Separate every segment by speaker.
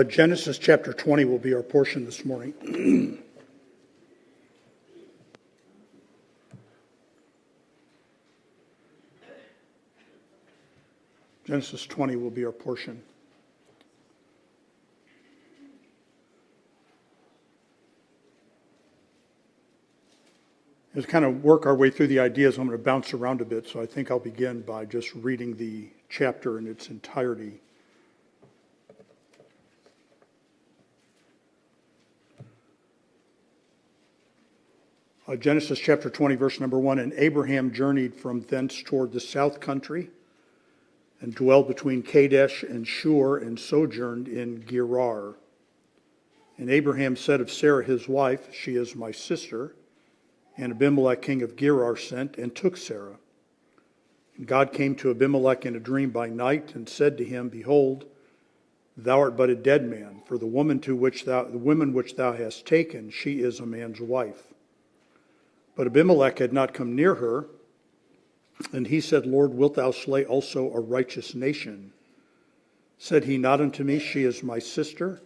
Speaker 1: Genesis chapter 20 will be our portion this morning. Genesis 20 will be our portion. As we kind of work our way through the ideas, I'm going to bounce around a bit, so I think I'll begin by just reading the chapter in its entirety. Genesis chapter 20, verse number 1, And Abraham journeyed from thence toward the south country, and dwelled between Kadesh and Shur, and sojourned in Gerar. And Abraham said of Sarah his wife, She is my sister. And Abimelech king of Gerar sent, and took Sarah. And God came to Abimelech in a dream by night, and said to him, Behold, thou art but a dead man, for the woman which thou hast taken, she is a man's wife. But Abimelech had not come near her, and he said, Lord, wilt thou slay also a righteous nation? Said he not unto me, She is my sister?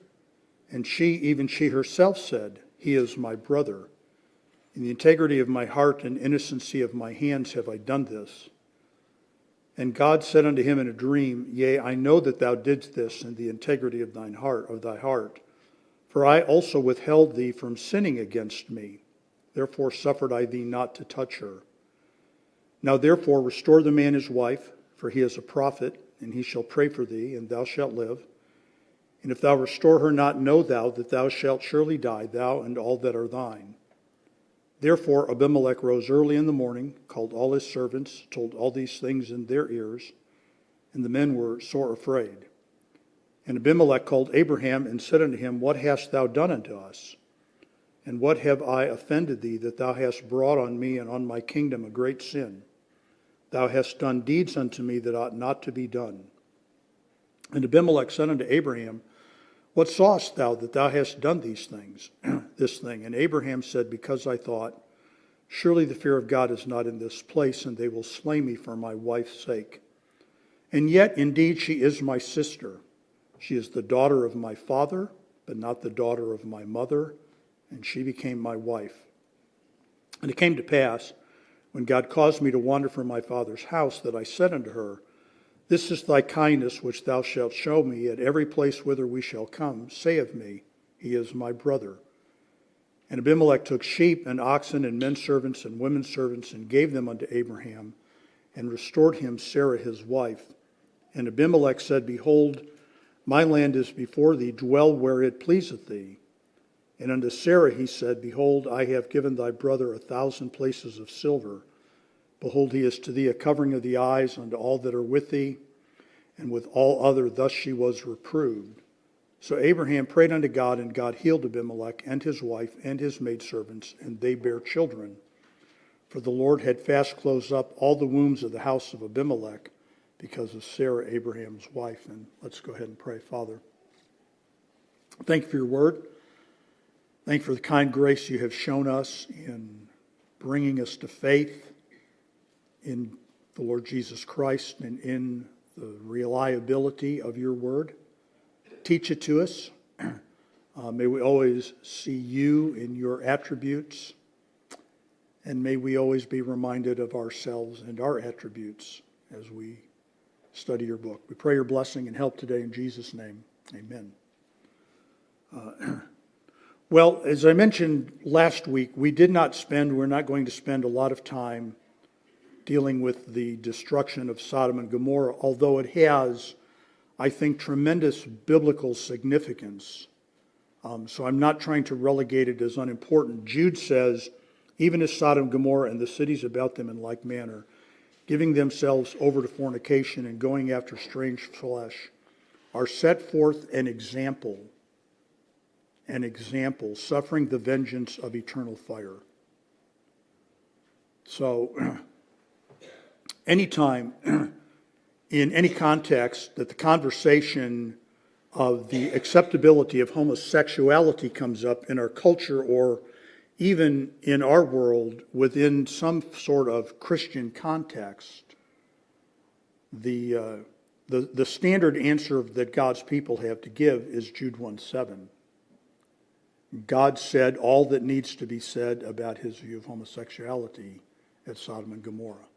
Speaker 1: And she, even she herself, said, He is my brother. In the integrity of my heart and innocency of my hands have I done this. And God said unto him in a dream, Yea, I know that thou didst this in the integrity of thy heart. For I also withheld thee from sinning against me. Therefore suffered I thee not to touch her. Now therefore restore the man his wife, for he is a prophet, and he shall pray for thee, and thou shalt live. And if thou restore her not, know thou that thou shalt surely die, thou and all that are thine. Therefore Abimelech rose early in the morning, called all his servants, told all these things in their ears, and the men were sore afraid. And Abimelech called Abraham, and said unto him, What hast thou done unto us? And what have I offended thee, that thou hast brought on me and on my kingdom a great sin? Thou hast done deeds unto me that ought not to be done. And Abimelech said unto Abraham, What sawest thou that thou hast done these things, this thing? And Abraham said, Because I thought, Surely the fear of God is not in this place, and they will slay me for my wife's sake. And yet, indeed, she is my sister. She is the daughter of my father, but not the daughter of my mother, and she became my wife. And it came to pass, when God caused me to wander from my father's house, that I said unto her, This is thy kindness which thou shalt show me at every place whither we shall come. Say of me, He is my brother. And Abimelech took sheep and oxen and men servants and women servants, and gave them unto Abraham, and restored him Sarah his wife. And Abimelech said, Behold, my land is before thee, dwell where it pleaseth thee. And unto Sarah he said, Behold, I have given thy brother 1,000 places of silver. Behold, he is to thee a covering of the eyes unto all that are with thee. And with all other thus she was reproved. So Abraham prayed unto God, and God healed Abimelech and his wife and his maidservants, and they bare children. For the Lord had fast closed up all the wombs of the house of Abimelech because of Sarah, Abraham's wife. And let's go ahead and pray. Father, thank you for your word. Thank you for the kind grace you have shown us in bringing us to faith in the Lord Jesus Christ and in the reliability of your word. Teach it to us. May we always see you in your attributes, and may we always be reminded of ourselves and our attributes as we study your book. We pray your blessing and help today in Jesus' name. Amen. Well, as I mentioned last week, we're not going to spend a lot of time dealing with the destruction of Sodom and Gomorrah, although it has I think, tremendous biblical significance. So I'm not trying to relegate it as unimportant. Jude says, even as Sodom and Gomorrah and the cities about them in like manner, giving themselves over to fornication and going after strange flesh, are set forth an example, suffering the vengeance of eternal fire. So, anytime, in any context, that the conversation of the acceptability of homosexuality comes up in our culture or even in our world within some sort of Christian context, the standard answer that God's people have to give is Jude 1:7. God said all that needs to be said about his view of homosexuality at Sodom and Gomorrah.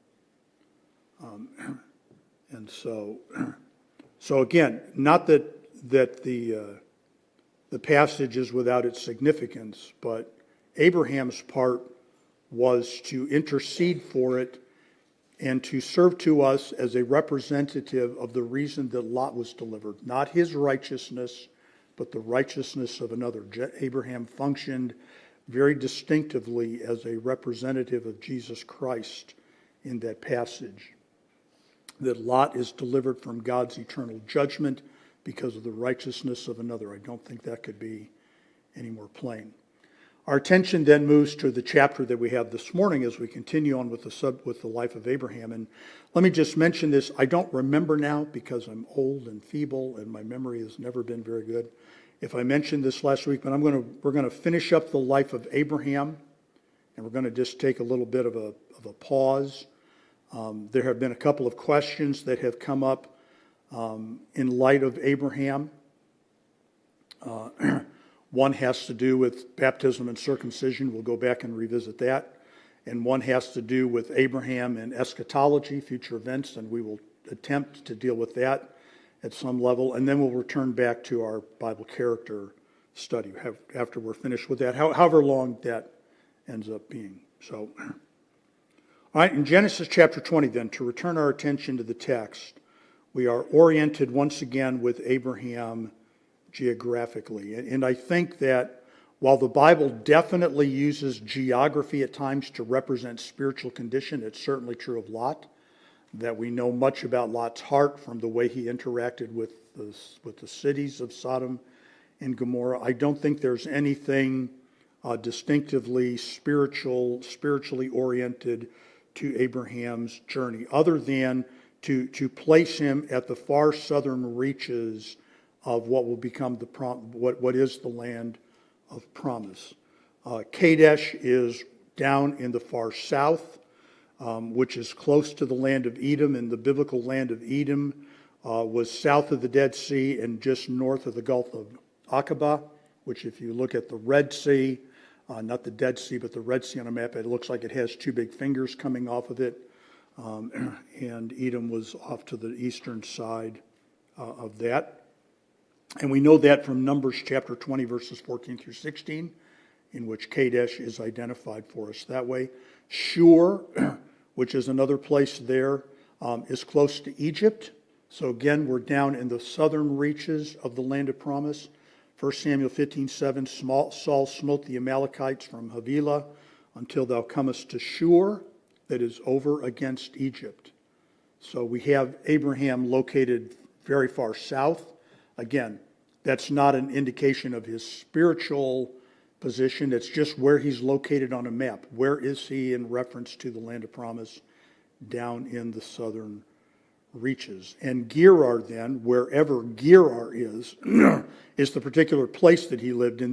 Speaker 1: And so again, not that the passage is without its significance, but Abraham's part was to intercede for it and to serve to us as a representative of the reason that Lot was delivered. Not his righteousness, but the righteousness of another. Abraham functioned very distinctively as a representative of Jesus Christ in that passage. That Lot is delivered from God's eternal judgment because of the righteousness of another. I don't think that could be any more plain. Our attention then moves to the chapter that we have this morning as we continue on with the life of Abraham. And let me just mention this. I don't remember now because I'm old and feeble and my memory has never been very good. If I mentioned this last week, but we're going to finish up the life of Abraham, and we're going to just take a little bit of a pause. There have been a couple of questions that have come up in light of Abraham. One has to do with baptism and circumcision. We'll go back and revisit that. And one has to do with Abraham and eschatology, future events, and we will attempt to deal with that at some level. And then we'll return back to our Bible character study after we're finished with that, however long that ends up being. So, all right, in Genesis chapter 20 then, to return our attention to the text, we are oriented once again with Abraham geographically. And I think that while the Bible definitely uses geography at times to represent spiritual condition, it's certainly true of Lot, that we know much about Lot's heart from the way he interacted with the cities of Sodom and Gomorrah. I don't think there's anything distinctively spiritually oriented to Abraham's journey, other than to place him at the far southern reaches of what will become what is the land of promise. Kadesh is down in the far south, which is close to the land of Edom, and the biblical land of Edom was south of the Dead Sea and just north of the Gulf of Aqaba, which if you look at the Red Sea, not the Dead Sea, but the Red Sea on a map, it looks like it has two big fingers coming off of it. And Edom was off to the eastern side of that. And we know that from Numbers chapter 20, verses 14 through 16, in which Kadesh is identified for us that way. Shur, which is another place there, is close to Egypt. So again, we're down in the southern reaches of the land of promise. 1 Samuel 15:7, Saul smote the Amalekites from Havilah until thou comest to Shur, that is over against Egypt. So we have Abraham located very far south. Again, that's not an indication of his spiritual position. It's just where he's located on a map. Where is he in reference to the land of promise? Down in the southern reaches. And Gerar then, wherever Gerar is the particular place that he lived in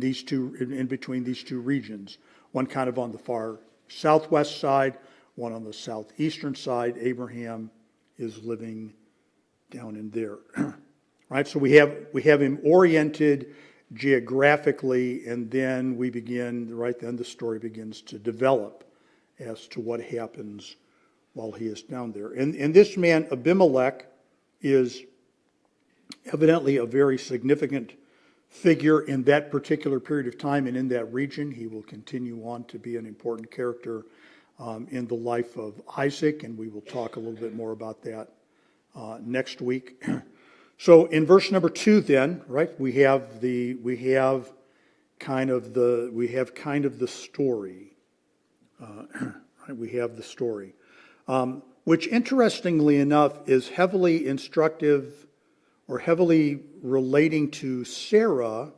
Speaker 1: between these two regions. One kind of on the far southwest side, one on the southeastern side. Abraham is living down in there. Right, so we have him oriented geographically, and then the story begins to develop as to what happens while he is down there. And this man, Abimelech, is evidently a very significant figure in that particular period of time and in that region. He will continue on to be an important character in the life of Isaac, and we will talk a little bit more about that next week. So in verse number 2 then, right, we have kind of the story. Right, we have the story. Which interestingly enough is heavily instructive or heavily relating to Sarah,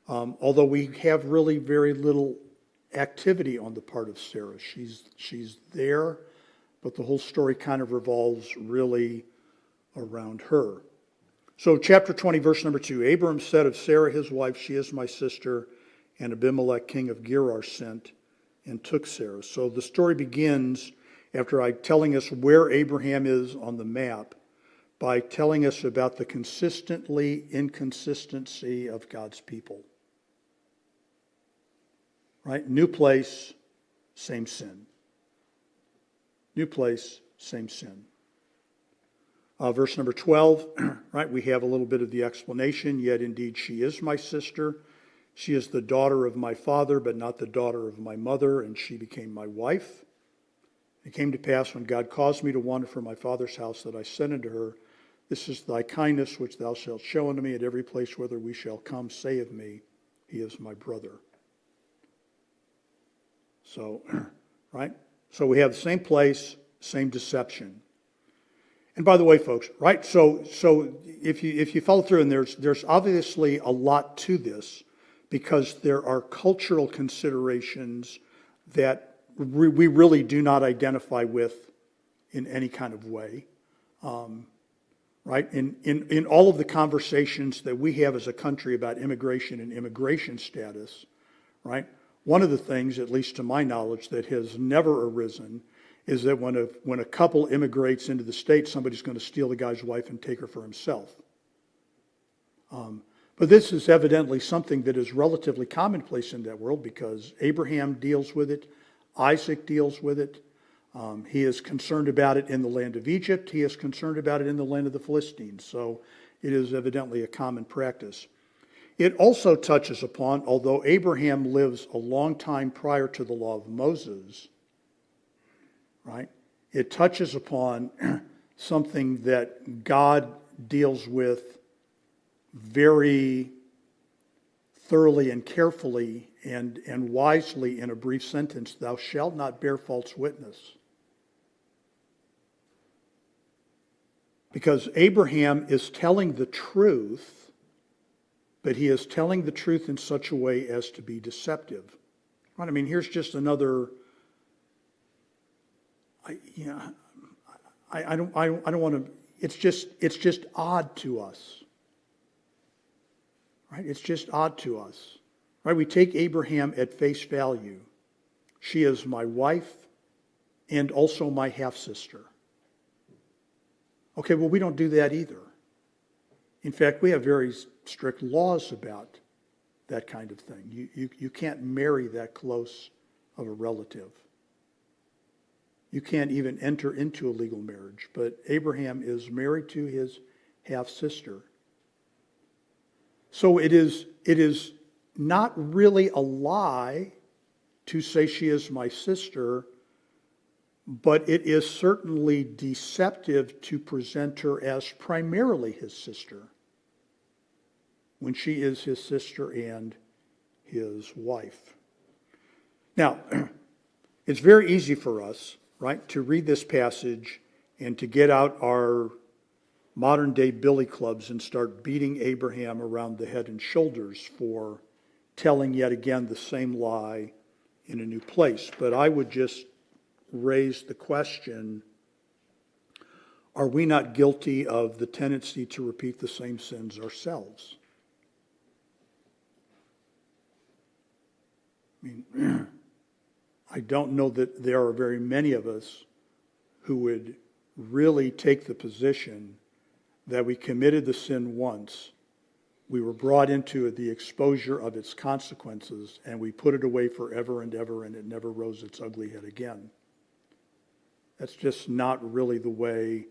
Speaker 1: although we have really very little activity on the part of Sarah. She's there, but the whole story kind of revolves really around her. So chapter 20, verse number 2, Abram said of Sarah his wife, she is my sister, and Abimelech king of Gerar sent and took Sarah. So the story begins after telling us where Abraham is on the map by telling us about the inconsistency of God's people. Right? New place, same sin. New place, same sin. Verse number 12, right? We have a little bit of the explanation. Yet indeed she is my sister. She is the daughter of my father, but not the daughter of my mother, and she became my wife. It came to pass when God caused me to wander from my father's house that I said unto her, this is thy kindness which thou shalt show unto me at every place whither we shall come. Say of me, he is my brother. So, right? So we have the same place, same deception. And by the way, folks, right? So if you follow through, and there's obviously a lot to this, because there are cultural considerations that we really do not identify with in any kind of way, right? In all of the conversations that we have as a country about immigration and immigration status, right? One of the things, at least to my knowledge, that has never arisen is that when a couple immigrates into the state, somebody's going to steal the guy's wife and take her for himself. But this is evidently something that is relatively commonplace in that world because Abraham deals with it, Isaac deals with it. He is concerned about it in the land of Egypt. He is concerned about it in the land of the Philistines. So it is evidently a common practice. It also touches upon, although Abraham lives a long time prior to the law of Moses, right? It touches upon something that God deals with very thoroughly and carefully and wisely in a brief sentence. Thou shalt not bear false witness. Because Abraham is telling the truth, but he is telling the truth in such a way as to be deceptive. Right? I mean, here's just another. I don't want to. It's just odd to us. Right? It's just odd to us. Right? We take Abraham at face value. She is my wife and also my half-sister. Okay, well, we don't do that either. In fact, we have very strict laws about that kind of thing. You can't marry that close of a relative. You can't even enter into a legal marriage. But Abraham is married to his half-sister. So it is not really a lie to say she is my sister, but it is certainly deceptive to present her as primarily his sister when she is his sister and his wife. Now, it's very easy for us, right, to read this passage and to get out our modern day billy clubs and start beating Abraham around the head and shoulders for telling yet again the same lie in a new place. But I would just raise the question, are we not guilty of the tendency to repeat the same sins ourselves? I mean, I don't know that there are very many of us who would really take the position that we committed the sin once, we were brought into the exposure of its consequences, and we put it away forever and ever, and it never rose its ugly head again. That's just not really the way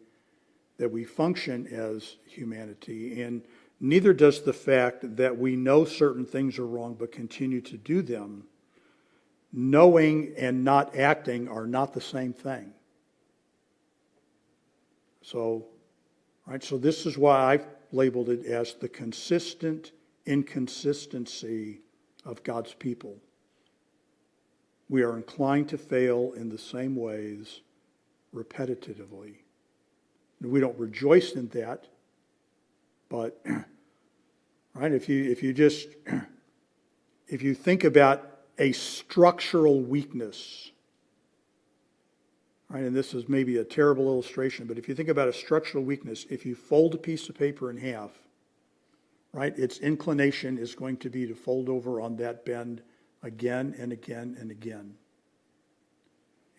Speaker 1: that we function as humanity, and neither does the fact that we know certain things are wrong but continue to do them. Knowing and not acting are not the same thing. So Right? So this is why I've labeled it as the consistent inconsistency of God's people. We are inclined to fail in the same ways repetitively. We don't rejoice in that, but right, if you think about a structural weakness, right, and this is maybe a terrible illustration, but if you think about a structural weakness, if you fold a piece of paper in half, right, its inclination is going to be to fold over on that bend again and again and again.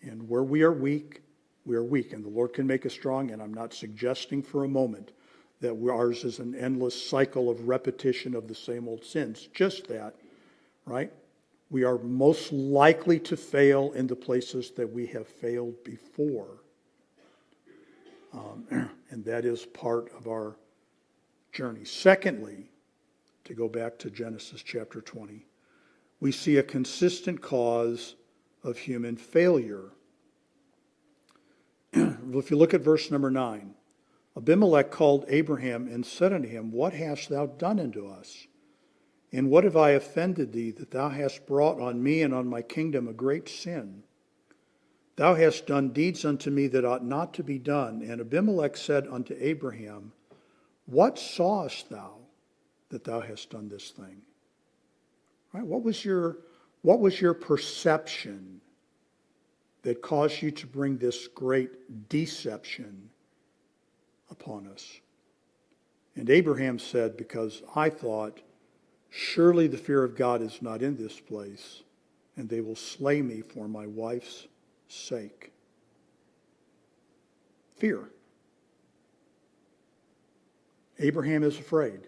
Speaker 1: And where we are weak, and the Lord can make us strong, and I'm not suggesting for a moment that ours is an endless cycle of repetition of the same old sins, just that, right? We are most likely to fail in the places that we have failed before. And that is part of our journey. Secondly, to go back to Genesis chapter 20, we see a consistent cause of human failure. If you look at verse number 9, Abimelech called Abraham and said unto him, What hast thou done unto us? And what have I offended thee, that thou hast brought on me and on my kingdom a great sin? Thou hast done deeds unto me that ought not to be done. And Abimelech said unto Abraham, What sawest thou that thou hast done this thing? Right? What was your perception that caused you to bring this great deception upon us? And Abraham said, Because I thought, surely the fear of God is not in this place, and they will slay me for my wife's sake. Fear. Abraham is afraid.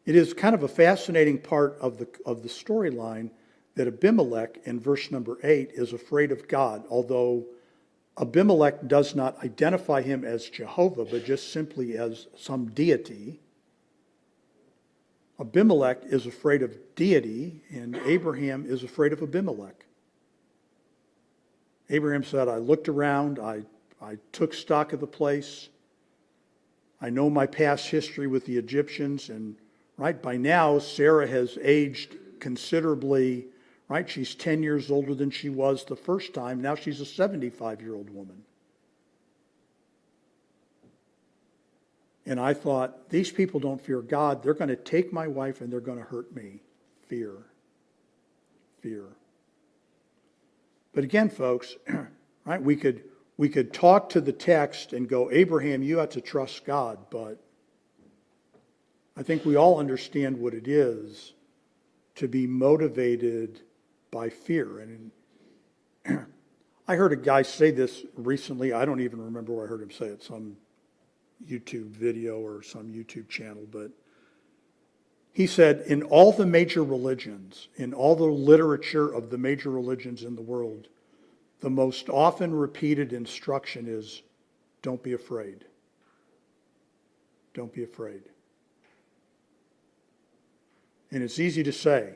Speaker 1: It is kind of a fascinating part of the storyline that Abimelech in verse number 8 is afraid of God, although Abimelech does not identify him as Jehovah, but just simply as some deity. Abimelech is afraid of deity, and Abraham is afraid of Abimelech. Abraham said, I looked around, I took stock of the place. I know my past history with the Egyptians, and right by now, Sarah has aged considerably. Right? She's 10 years older than she was the first time. Now she's a 75-year-old woman. And I thought, these people don't fear God. They're going to take my wife and they're going to hurt me. Fear. Fear. But again, folks, right? We could talk to the text and go, Abraham, you have to trust God. But I think we all understand what it is to be motivated by fear. And I heard a guy say this recently. I don't even remember where I heard him say it, some YouTube video or some YouTube channel, but he said, in all the major religions, in all the literature of the major religions in the world, the most often repeated instruction is, don't be afraid. Don't be afraid. And it's easy to say,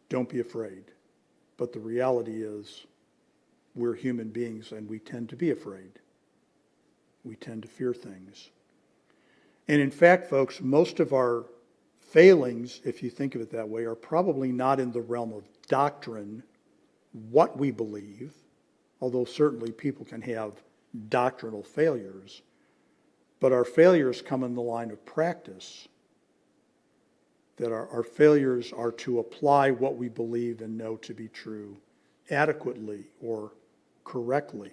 Speaker 1: don't be afraid. But the reality is, we're human beings and we tend to be afraid. We tend to fear things. And in fact, folks, most of our failings, if you think of it that way, are probably not in the realm of doctrine, what we believe, although certainly people can have doctrinal failures. But our failures come in the line of practice. That our failures are to apply what we believe and know to be true adequately or correctly.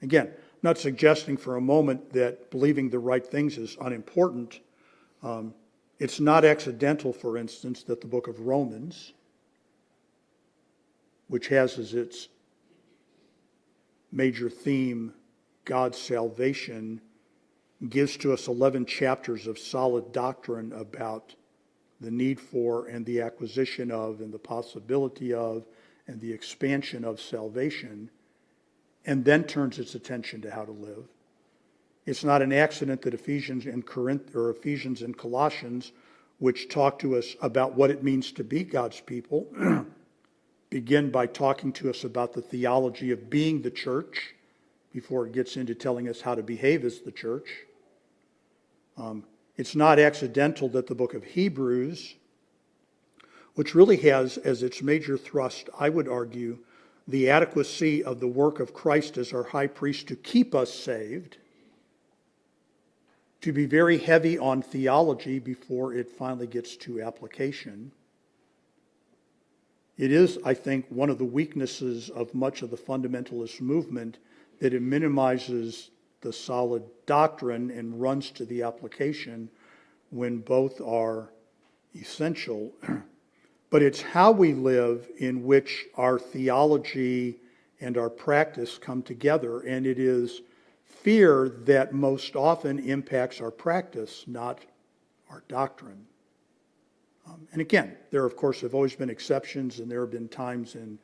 Speaker 1: Again, I'm not suggesting for a moment that believing the right things is unimportant. It's not accidental, for instance, that the book of Romans, which has as its major theme God's salvation, gives to us 11 chapters of solid doctrine about the need for and the acquisition of and the possibility of and the expansion of salvation, and then turns its attention to how to live. It's not an accident that Ephesians and Colossians, which talk to us about what it means to be God's people, begin by talking to us about the theology of being the church, before it gets into telling us how to behave as the church. It's not accidental that the book of Hebrews, which really has as its major thrust, I would argue, the adequacy of the work of Christ as our high priest to keep us saved, to be very heavy on theology before it finally gets to application. It is, I think, one of the weaknesses of much of the fundamentalist movement that it minimizes the solid doctrine and runs to the application when both are essential. But it's how we live in which our theology and our practice come together, and it is fear that most often impacts our practice, not our doctrine. And again, there, of course, have always been exceptions, and there have been times in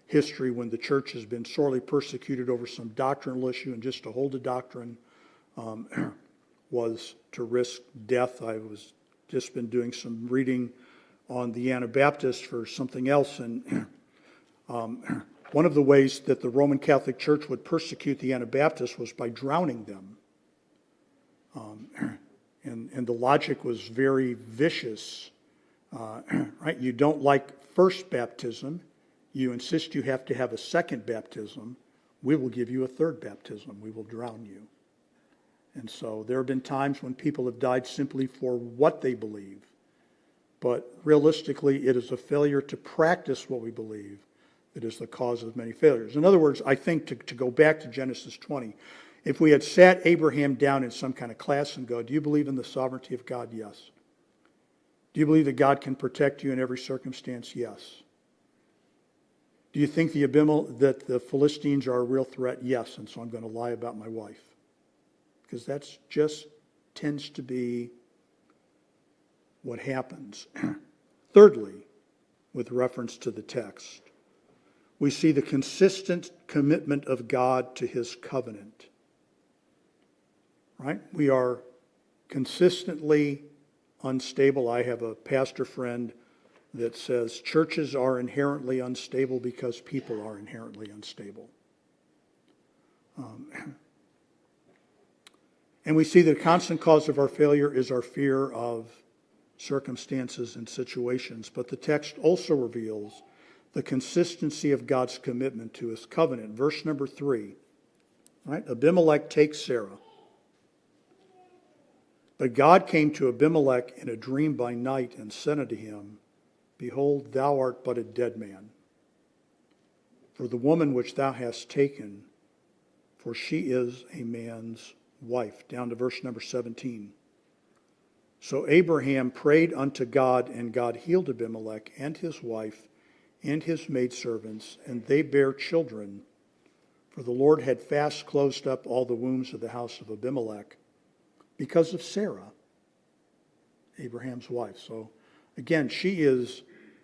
Speaker 1: history when the church has been sorely persecuted over some doctrinal issue, and just to hold a doctrine was to risk death. I was just been doing some reading on the Anabaptists for something else, and one of the ways that the Roman Catholic Church would persecute the Anabaptists was by drowning them. And the logic was very vicious. Right? You don't like first baptism. You insist you have to have a second baptism. We will give you a third baptism. We will drown you. And so there have been times when people have died simply for what they believe. But realistically, it is a failure to practice what we believe that is the cause of many failures. In other words, I think to go back to Genesis 20, if we had sat Abraham down in some kind of class and go, do you believe in the sovereignty of God? Yes. Do you believe that God can protect you in every circumstance? Yes. Do you think that the Philistines are a real threat? Yes, and so I'm going to lie about my wife. Because that's just tends to be what happens. Thirdly, with reference to the text, we see the consistent commitment of God to his covenant. Right? We are consistently unstable. I have a pastor friend that says churches are inherently unstable because people are inherently unstable. And we see the constant cause of our failure is our fear of circumstances and situations. But the text also reveals the consistency of God's commitment to his covenant. Verse number 3, right? Abimelech takes Sarah. But God came to Abimelech in a dream by night and said unto him, Behold, thou art but a dead man. For the woman which thou hast taken, for she is a man's wife. Down to verse number 17. So Abraham prayed unto God, and God healed Abimelech and his wife and his maidservants, and they bare children. For the Lord had fast closed up all the wombs of the house of Abimelech because of Sarah, Abraham's wife. So again, she is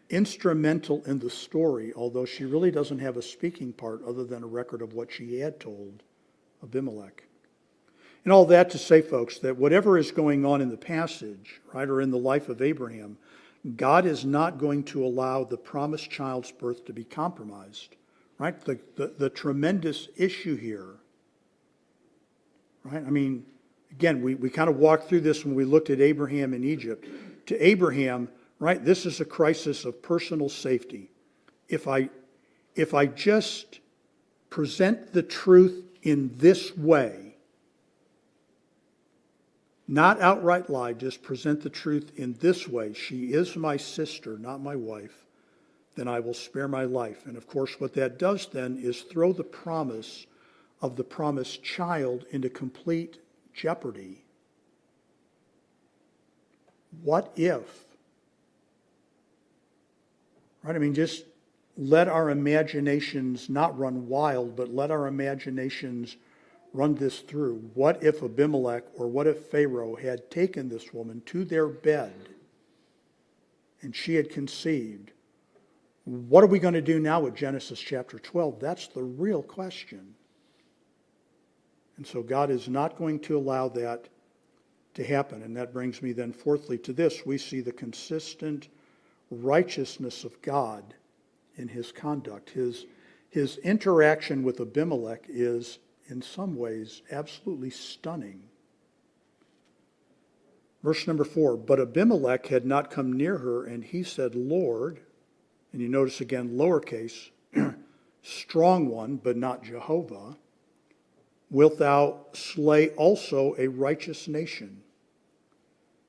Speaker 1: instrumental in the story, although she really doesn't have a speaking part other than a record of what she had told Abimelech. And all that to say, folks, that whatever is going on in the passage, right, or in the life of Abraham, God is not going to allow the promised child's birth to be compromised, right? The tremendous issue here, right? I mean, again, we kind of walked through this when we looked at Abraham in Egypt. To Abraham, right, this is a crisis of personal safety. If I just present the truth in this way, not outright lie, just present the truth in this way, she is my sister, not my wife, then I will spare my life. And of course, what that does then is throw the promise of the promised child into complete jeopardy. What if? Right? I mean, just let our imaginations not run wild, but let our imaginations run this through. What if Abimelech or what if Pharaoh had taken this woman to their bed and she had conceived? What are we going to do now with Genesis chapter 12? That's the real question. And so God is not going to allow that to happen. And that brings me then fourthly to this. We see the consistent righteousness of God in his conduct. His interaction with Abimelech is in some ways, absolutely stunning. Verse number 4, but Abimelech had not come near her, and he said, Lord, and you notice again, lowercase, strong one, but not Jehovah, wilt thou slay also a righteous nation?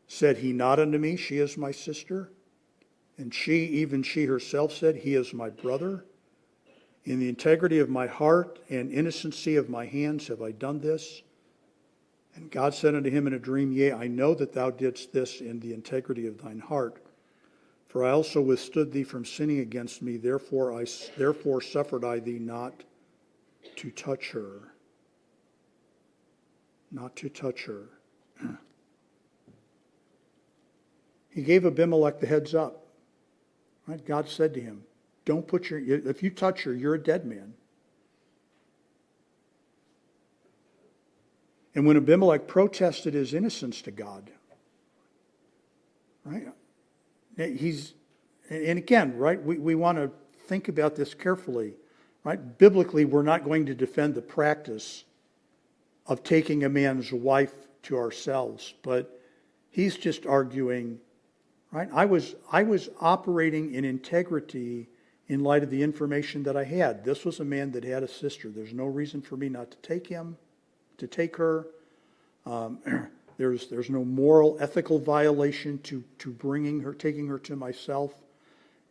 Speaker 1: Said he not unto me, she is my sister? And she, even she herself said, he is my brother. In the integrity of my heart and innocency of my hands have I done this. And God said unto him in a dream, Yea, I know that thou didst this in the integrity of thine heart. For I also withstood thee from sinning against me, therefore suffered I thee not to touch her. Not to touch her. He gave Abimelech the heads up. Right? God said to him, don't put if you touch her, you're a dead man. And when Abimelech protested his innocence to God, right? And again, right, we want to think about this carefully, right? Biblically, we're not going to defend the practice of taking a man's wife to ourselves, but he's just arguing, right? I was operating in integrity in light of the information that I had. This was a man that had a sister. There's no reason for me not to take her. There's no moral, ethical violation to taking her to myself.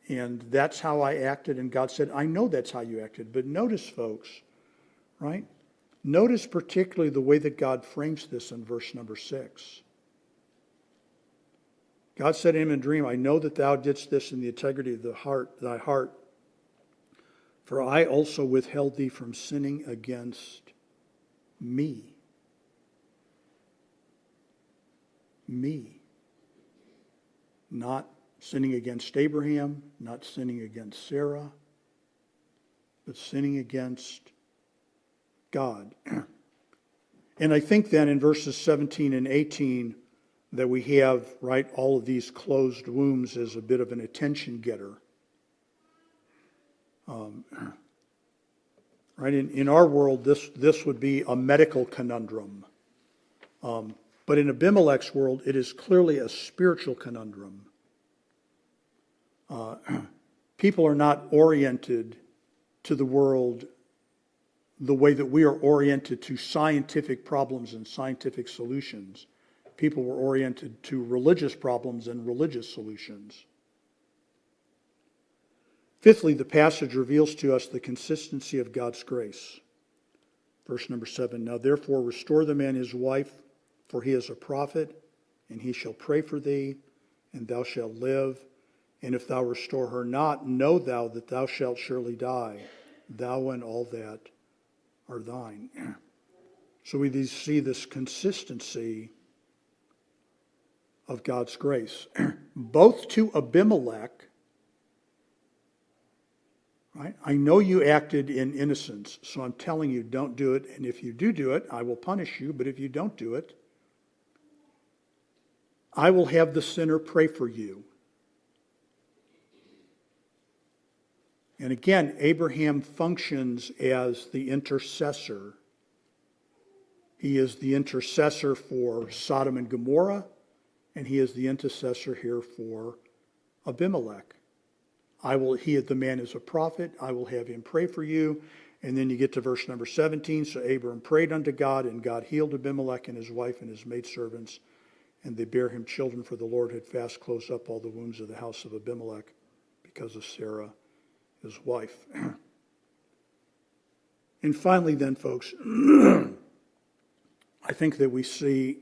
Speaker 1: And that's how I acted. And God said, I know that's how you acted. But notice, folks, right? Notice particularly the way that God frames this in verse number 6. God said to him in a dream, I know that thou didst this in the integrity of thy heart, for I also withheld thee from sinning against me. Me. Not sinning against Abraham, not sinning against Sarah, but sinning against God. And I think then in verses 17 and 18 that we have, right, all of these closed wombs as a bit of an attention getter. Right, in our world, this would be a medical conundrum. But in Abimelech's world, it is clearly a spiritual conundrum. People are not oriented to the world the way that we are oriented to scientific problems and scientific solutions. People were oriented to religious problems and religious solutions. Fifthly, the passage reveals to us the consistency of God's grace. Verse number 7, now therefore restore the man his wife, for he is a prophet, and he shall pray for thee, and thou shalt live. And if thou restore her not, know thou that thou shalt surely die, thou and all that are thine. So we see this consistency of God's grace, both to Abimelech. Right? I know you acted in innocence, so I'm telling you, don't do it. And if you do it, I will punish you. But if you don't do it, I will have the sinner pray for you. And again, Abraham functions as the intercessor. He is the intercessor for Sodom and Gomorrah, and he is the intercessor here for Abimelech. The man is a prophet, I will have him pray for you. And then you get to verse number 17. So Abram prayed unto God, and God healed Abimelech and his wife and his maidservants, and they bare him children, for the Lord had fast closed up all the wombs of the house of Abimelech because of Sarah, his wife. And finally then, folks, I think that we see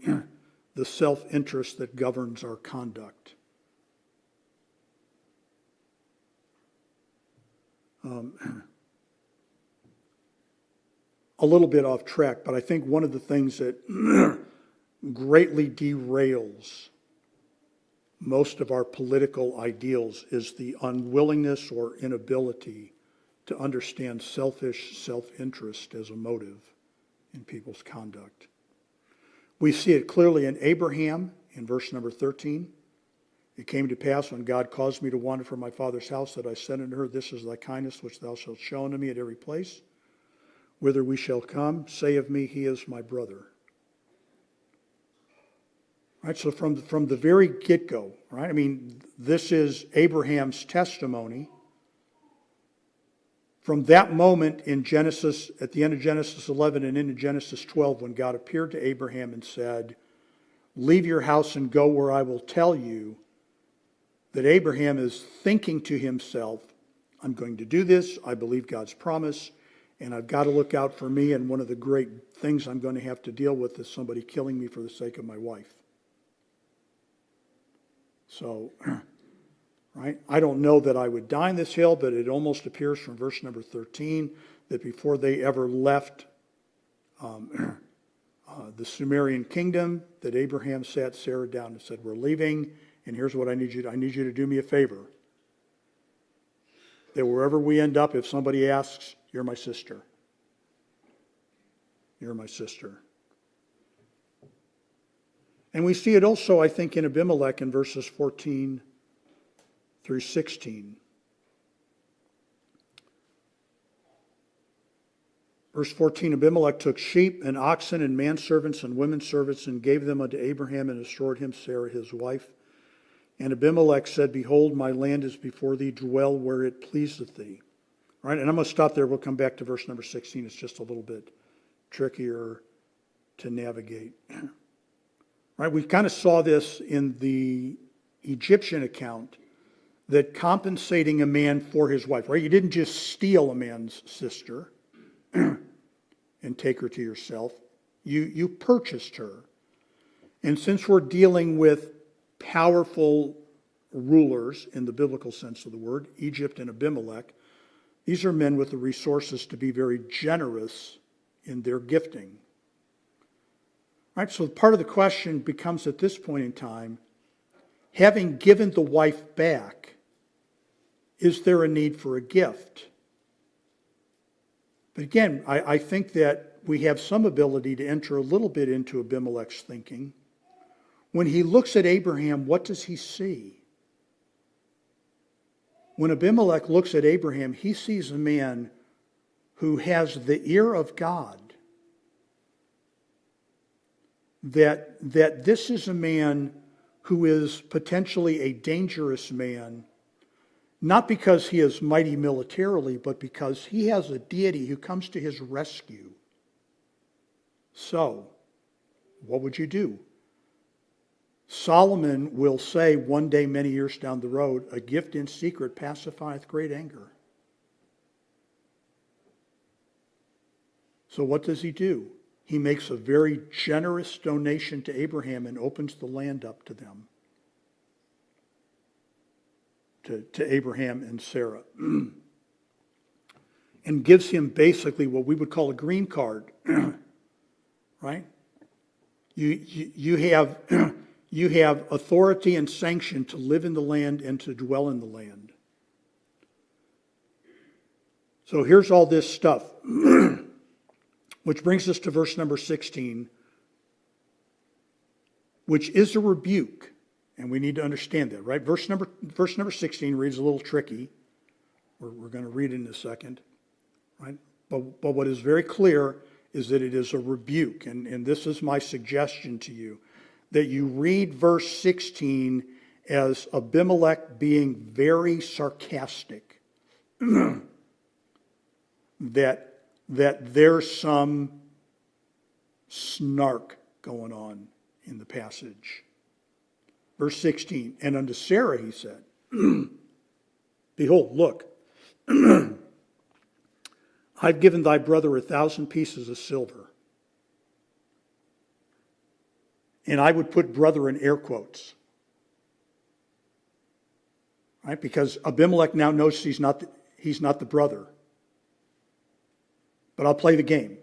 Speaker 1: the self-interest that governs our conduct. A little bit off track, but I think one of the things that greatly derails most of our political ideals is the unwillingness or inability to understand selfish self-interest as a motive in people's conduct. We see it clearly in Abraham in verse number 13. It came to pass when God caused me to wander from my father's house that I said unto her, this is thy kindness which thou shalt show unto me at every place whither we shall come, say of me, he is my brother. Right, so from the very get-go, right? I mean, this is Abraham's testimony. From that moment in Genesis, at the end of Genesis 11 and into Genesis 12, when God appeared to Abraham and said, leave your house and go where I will tell you, that Abraham is thinking to himself, I'm going to do this, I believe God's promise, and I've got to look out for me, and one of the great things I'm going to have to deal with is somebody killing me for the sake of my wife. So, right, I don't know that I would die on this hill, but it almost appears from verse number 13 that before they ever left the Sumerian kingdom, that Abraham sat Sarah down and said, we're leaving, and here's what I need you to do me a favor. That wherever we end up, if somebody asks, you're my sister. You're my sister. And we see it also, I think, in Abimelech in verses 14 through 16. Verse 14, Abimelech took sheep and oxen and manservants and women servants and gave them unto Abraham and assured him Sarah his wife. And Abimelech said, behold, my land is before thee, dwell where it pleaseth thee. All right, and I'm going to stop there. We'll come back to verse number 16. It's just a little bit trickier to navigate. Right, we kind of saw this in the Egyptian account, that compensating a man for his wife, right? You didn't just steal a man's sister and take her to yourself. You purchased her. And since we're dealing with powerful rulers in the biblical sense of the word, Egypt and Abimelech, these are men with the resources to be very generous in their gifting. Right, so part of the question becomes at this point in time, having given the wife back, is there a need for a gift? But again, I think that we have some ability to enter a little bit into Abimelech's thinking. When he looks at Abraham, what does he see? When Abimelech looks at Abraham, he sees a man who has the ear of God. That this is a man who is potentially a dangerous man, not because he is mighty militarily, but because he has a deity who comes to his rescue. So, what would you do? Solomon will say one day, many years down the road, a gift in secret pacifieth great anger. So what does he do? He makes a very generous donation to Abraham and opens the land up to them, to Abraham and Sarah, and gives him basically what we would call a green card, right? You have authority and sanction to live in the land and to dwell in the land. So here's all this stuff. Which brings us to verse number 16, which is a rebuke. And we need to understand that, right? Verse number 16 reads a little tricky. We're going to read it in a second, right? But what is very clear is that it is a rebuke. And this is my suggestion to you, that you read verse 16 as Abimelech being very sarcastic. That there's some snark going on in the passage. Verse 16, and unto Sarah he said, behold, look, I've given thy brother 1,000 pieces of silver. And I would put brother in air quotes. Right? Because Abimelech now knows he's not the brother. But I'll play the game.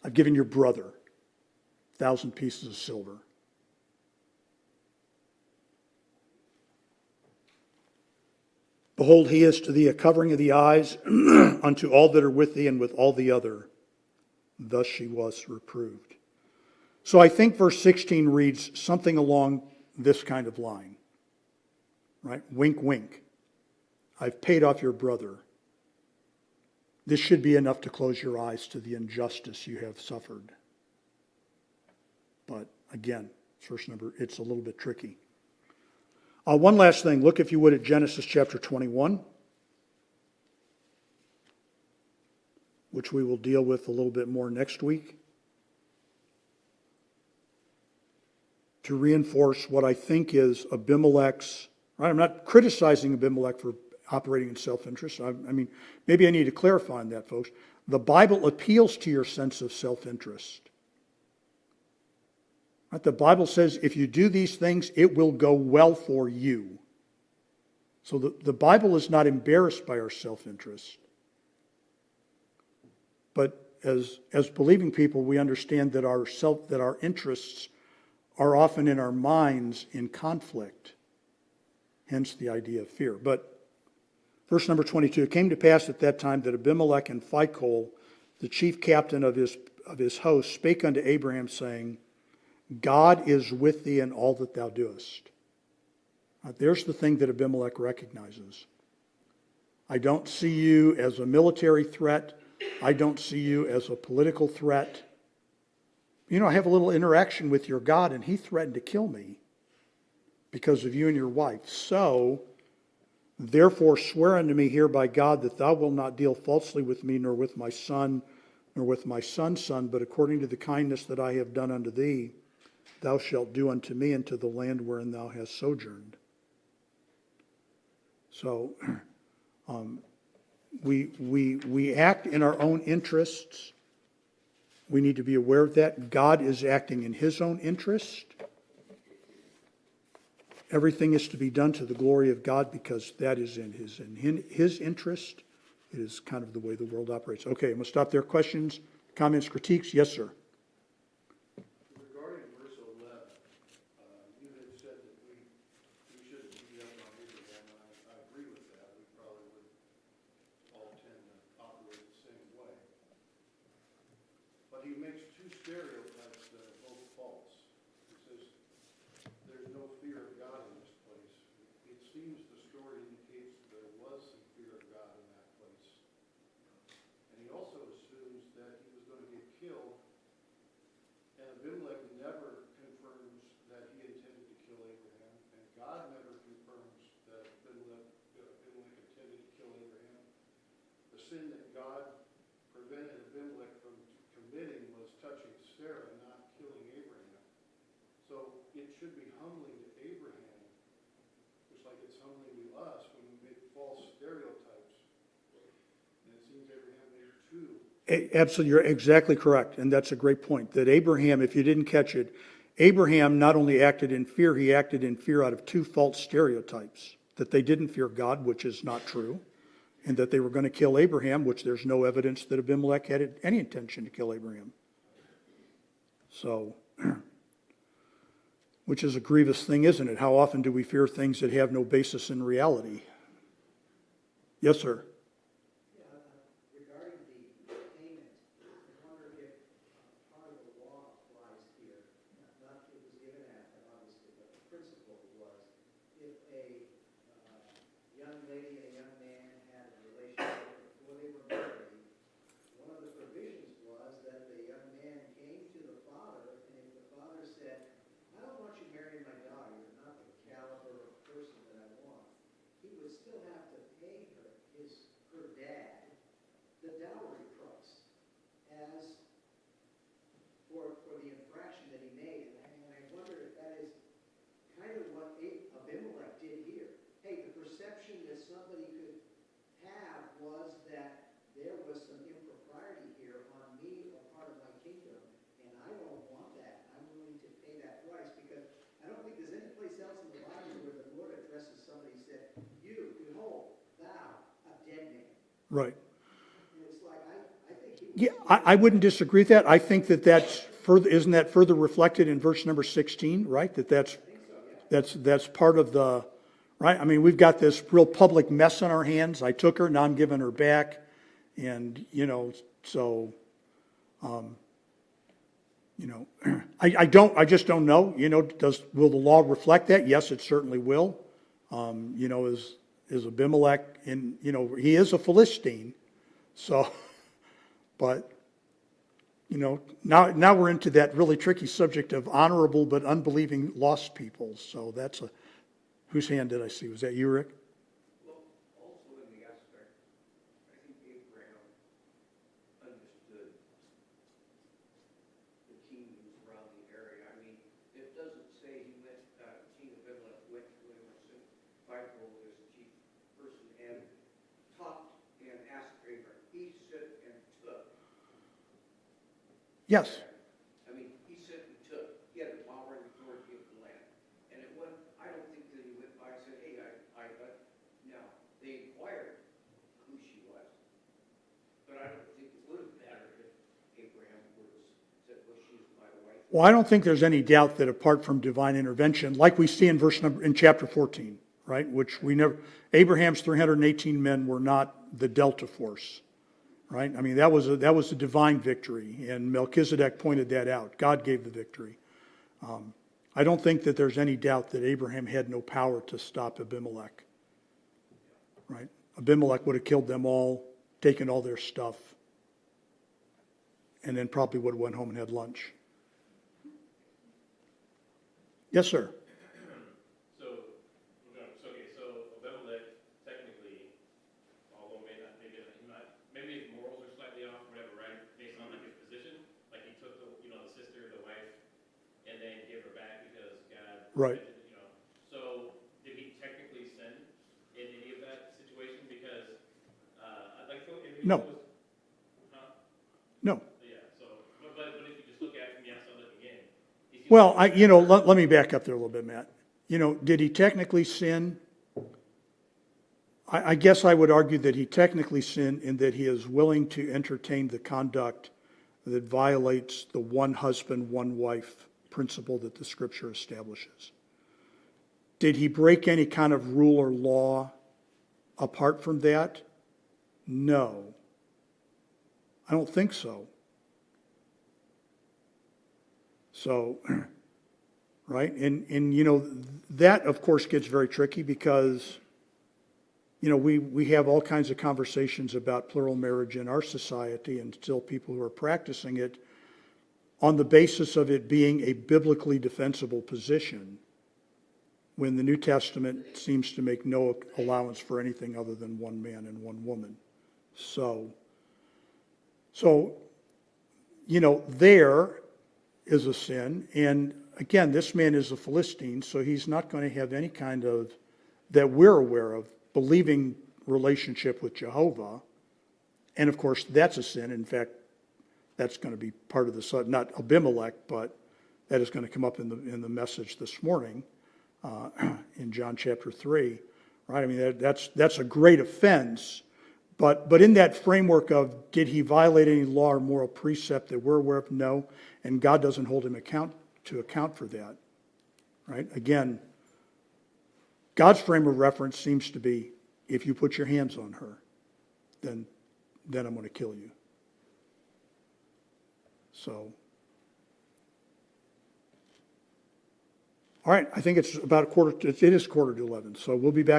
Speaker 1: I've given your brother 1,000 pieces of silver. Behold, he is to thee a covering of the eyes unto all that are with thee and with all the other. Thus she was reproved. So I think verse 16 reads something along this kind of line. Right? Wink, wink. I've paid off your brother. This should be enough to close your eyes to the injustice you have suffered. But again, it's a little bit tricky. One last thing. Look, if you would, at Genesis chapter 21, which we will deal with a little bit more next week, to reinforce what I think is Abimelech's, right? I'm not criticizing Abimelech for operating in self-interest. I mean, maybe I need to clarify on that, folks. The Bible appeals to your sense of self-interest. Right? The Bible says if you do these things, it will go well for you. So the Bible is not embarrassed by our self-interest. But as believing people, we understand that our interests are often in our minds in conflict. Hence the idea of fear. But verse number 22, it came to pass at that time that Abimelech and Phicol, the chief captain of his host, spake unto Abraham, saying, God is with thee in all that thou doest. There's the thing that Abimelech recognizes. I don't see you as a military threat. I don't see you as a political threat. You know, I have a little interaction with your God, and he threatened to kill me because of you and your wife. So, therefore, swear unto me here by God that thou wilt not deal falsely with me, nor with my son, nor with my son's son, but according to the kindness that I have done unto thee, thou shalt do unto me and to the land wherein thou hast sojourned. So, we act in our own interests. We need to be aware of that. God is acting in his own interest. Everything is to be done to the glory of God because that is in his interest. It is kind of the way the world operates. Okay, I'm going to stop there. Questions, comments, critiques? Yes, sir.
Speaker 2: Regarding verse 11, you had said that we shouldn't beat up on Abraham, and I agree with that. We probably would all tend to operate the same way. But he makes two stereotypes that are both false. He says, there's no fear of God in this place. It seems the story indicates there was some fear of God in that place. And he also assumes that he was going to get killed. And Abimelech never confirms that he intended to kill Abraham. And God never confirms that Abimelech intended to kill Abraham. The sin that God prevented Abimelech from committing was touching Sarah, not killing Abraham. So it should be humbling to Abraham, just like it's humbling to us when we make false stereotypes. And it seems Abraham made two.
Speaker 1: Absolutely, you're exactly correct, and that's a great point. That Abraham, if you didn't catch it, Abraham not only acted in fear, he acted in fear out of two false stereotypes. That they didn't fear God, which is not true, and that they were going to kill Abraham, which there's no evidence that Abimelech had any intention to kill Abraham. So, which is a grievous thing, isn't it? How often do we fear things that have no basis in reality? Yes, sir.
Speaker 3: Regarding the payment, I wonder if part of the law applies here. Not it was given after, obviously, but the principle was if a young lady and a young man had a relationship before they were married, one of the provisions was that the young man came to the father, and if the father said, I don't want you marrying my daughter, you're not the caliber of person that I want, he would still have to pay her dad the dowry price as for the infraction that he made. And I wonder if that is kind of what Abimelech did here. Hey, the perception that somebody could have was that there was some impropriety here on me or part of my kingdom, and I don't want that. I'm willing to pay that price because I don't think there's any place else in the Bible where the Lord addresses somebody and said, you, behold, thou, a dead man.
Speaker 1: Right.
Speaker 3: It's like, I think he was.
Speaker 1: Yeah, I wouldn't disagree with that. I think that's further, isn't that further reflected in verse number 16, right? That's part of the, right? I mean, we've got this real public mess on our hands. I took her, now I'm giving her back. And, so, I just don't know, will the law reflect that? Yes, it certainly will. Is Abimelech, and he is a Philistine, So, but, now we're into that really tricky subject of honorable but unbelieving lost people. So whose hand did I see? Was that you, Rick?
Speaker 4: Well, also in the aspect, I think Abraham understood the kingdoms around the area. I mean, it doesn't say he went, King Abimelech went to him or sent Michael as chief person and talked and asked Abraham. He sent and took.
Speaker 1: Yes.
Speaker 4: I mean, he sent and took. He had the power and authority of the land. And it went, I don't think that he went by and said, hey, no. They inquired who she was. But I don't think it would have mattered if Abraham would have said, well, she's my wife.
Speaker 1: Well, I don't think there's any doubt that apart from divine intervention, like we see in chapter 14, right, which Abraham's 318 men were not the Delta Force, right? I mean, that was a divine victory, and Melchizedek pointed that out. God gave the victory. I don't think that there's any doubt that Abraham had no power to stop Abimelech, right? Abimelech would have killed them all, taken all their stuff, and then probably would have went home and had lunch. Yes, sir.
Speaker 5: So Abimelech, technically, although maybe his morals are slightly off, whatever, right? Based on like his position, like he took the sister, the wife, and then gave her back because God.
Speaker 1: Right.
Speaker 5: So did he technically sin in any of that situation? Because
Speaker 1: No.
Speaker 5: Huh?
Speaker 1: No.
Speaker 5: Yeah. So, but if you just look at it from the outside looking in, he seems
Speaker 1: Well, let me back up there a little bit, Matt. Did he technically sin? I guess I would argue that he technically sinned in that he is willing to entertain the conduct that violates the one husband, one wife principle that the Scripture establishes. Did he break any kind of rule or law apart from that? No. I don't think so. So, right? And that, of course, gets very tricky because, we have all kinds of conversations about plural marriage in our society and still people who are practicing it on the basis of it being a biblically defensible position when the New Testament seems to make no allowance for anything other than one man and one woman. So, there is a sin. And again, this man is a Philistine, so he's not going to have any kind of, that we're aware of, believing relationship with Jehovah. And of course, that's a sin. In fact, that's going to be part of the, not Abimelech, but that is going to come up in the message this morning in John chapter 3. Right? I mean, that's a great offense. But in that framework of, did he violate any law or moral precept that we're aware of? No. And God doesn't hold him to account for that. Right? Again, God's frame of reference seems to be, if you put your hands on her, then I'm going to kill you. So, all right, I think it's about it is 10:45, so we'll be back.